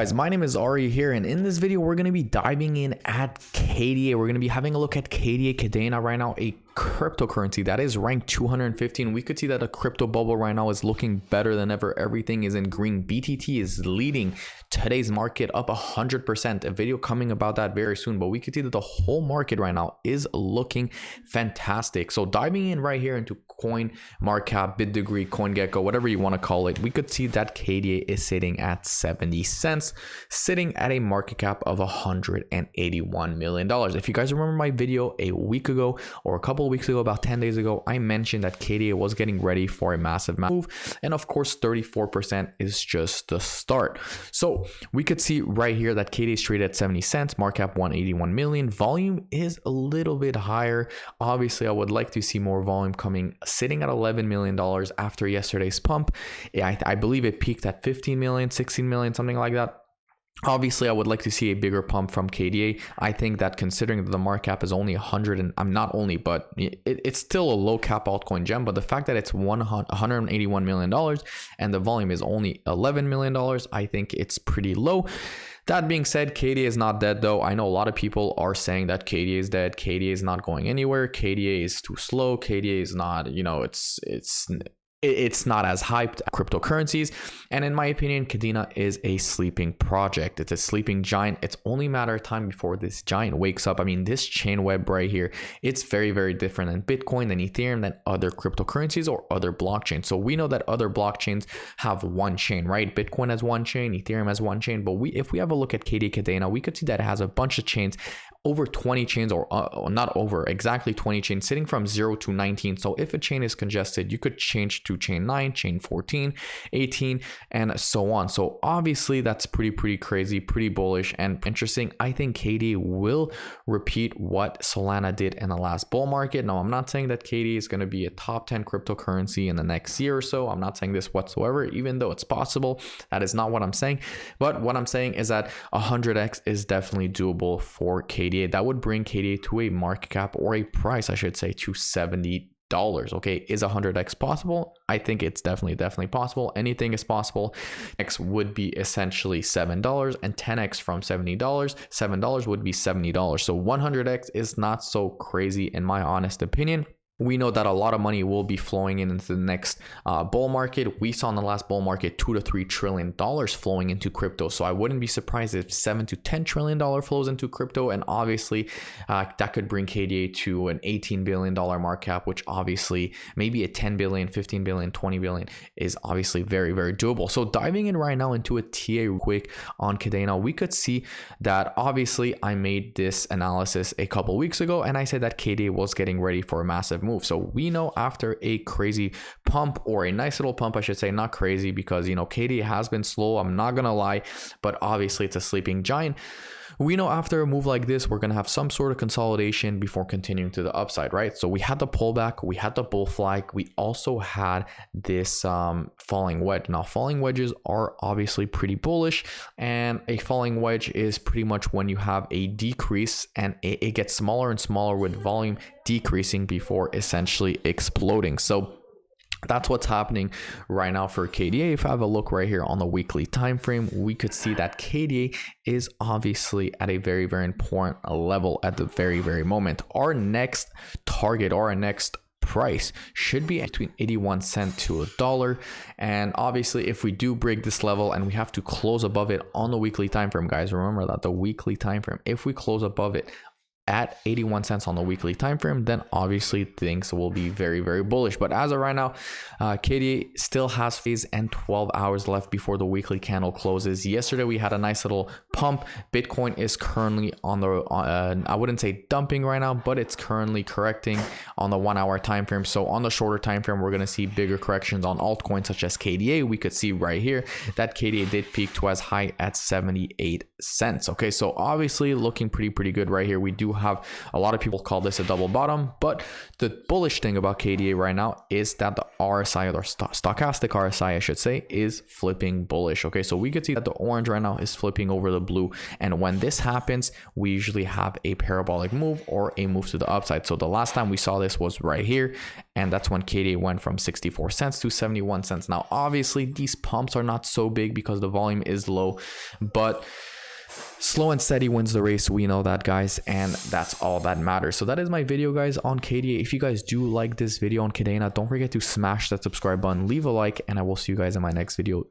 Guys, my name is Ari here, and in this video we're going to be diving in at KDA. We're going to be having a look at KDA, Kadena right now, a cryptocurrency that is ranked 215. We could see that a crypto bubble right now is looking better than ever. Everything is in green. BTT is leading today's market up 100%. A video coming about that very soon, but we could see that the whole market right now is looking fantastic. So diving in right here into coin market cap, BitDegree, CoinGecko, whatever you want to call it, we could see that KDA is sitting at 70 cents, sitting at a market cap of $181 million. If you guys remember my video a week ago or a couple of weeks ago, about 10 days ago, I mentioned that KDA was getting ready for a massive move, and of course 34% is just the start. So we could see right here that KDA is traded at 70 cents, market cap 181 million. Volume is a little bit higher. Obviously I would like to see more volume coming, sitting at $11 million after yesterday's pump. I believe it peaked at 15 million, 16 million, something like that. Obviously, I would like to see a bigger pump from KDA. I think that considering that the market cap is only 100, and I'm not only, but it's still a low cap altcoin gem. But the fact that it's $181 million and the volume is only $11 million, I think it's pretty low. That being said, KDA is not dead though. I know a lot of people are saying that KDA is dead. KDA is not going anywhere. KDA is too slow. KDA is not, it's not as hyped as cryptocurrencies. And in my opinion, Kadena is a sleeping project. It's a sleeping giant. It's only a matter of time before this giant wakes up. I mean, this chain web right here, it's very, very different than Bitcoin, than Ethereum, than other cryptocurrencies or other blockchains. So we know that other blockchains have one chain, right? Bitcoin has one chain, Ethereum has one chain. But if we have a look at KDA Kadena, we could see that it has a bunch of chains, over 20 chains, or not over, exactly 20 chains, sitting from 0 to 19. So if a chain is congested, you could change to chain 9, chain 14, 18, and so on. So obviously that's pretty crazy, pretty bullish and interesting. I think KDA will repeat what Solana did in the last bull market. Now, I'm not saying that KDA is going to be a top 10 cryptocurrency in the next year or so. I'm not saying this whatsoever, even though it's possible. That is not what I'm saying. But what I'm saying is that 100x is definitely doable for KDA. That would bring KDA to a market cap, or a price, I should say, to $70. Okay, is 100x possible? I think it's definitely possible. Anything is possible. X would be essentially $7, and 10x from $7 would be $70. So 100x is not so crazy in my honest opinion. We know that a lot of money will be flowing into the next bull market. We saw in the last bull market $2 to $3 trillion flowing into crypto. So I wouldn't be surprised if $7 to $10 trillion flows into crypto. And obviously that could bring KDA to an $18 billion market cap, which obviously maybe a 10 billion, 15 billion, 20 billion is obviously very doable. So diving in right now into a TA quick on Kadena, we could see that obviously I made this analysis a couple weeks ago, and I said that KDA was getting ready for a massive move. So we know after a crazy pump, or a nice little pump, I should say, not crazy, because KDA has been slow, I'm not gonna lie, but obviously it's a sleeping giant. We know after a move like this, we're going to have some sort of consolidation before continuing to the upside, right? So we had the pullback, we had the bull flag, we also had this falling wedge. Now, falling wedges are obviously pretty bullish, and a falling wedge is pretty much when you have a decrease and it gets smaller and smaller with volume decreasing before essentially exploding. So that's what's happening right now for KDA. If I have a look right here on the weekly time frame, we could see that KDA is obviously at a very important level at the very moment. Our next target, or our next price, should be between 81 cents to $1. And obviously if we do break this level and we have to close above it on the weekly time frame, guys, remember that the weekly time frame, if we close above it at 81 cents on the weekly time frame, then obviously things will be very bullish. But as of right now, KDA still has phase and 12 hours left before the weekly candle closes. Yesterday we had a nice little pump. Bitcoin is currently on the I wouldn't say dumping right now, but it's currently correcting on the 1 hour time frame. So on the shorter time frame, we're going to see bigger corrections on altcoins such as KDA. We could see right here that KDA did peak to as high at 78 cents. Okay, so obviously looking pretty good right here. We do have a lot of people call this a double bottom, but the bullish thing about KDA right now is that the RSI, or stochastic RSI I should say, is flipping bullish. Okay, so we could see that the orange right now is flipping over the blue, and when this happens, we usually have a parabolic move or a move to the upside. So the last time we saw this was right here, and that's when KDA went from 64 cents to 71 cents. Now obviously these pumps are not so big because the volume is low, but slow and steady wins the race. We know that, guys, and that's all that matters. So that is my video, guys, on KDA. If you guys do like this video on Kadena, don't forget to smash that subscribe button, leave a like, and I will see you guys in my next video.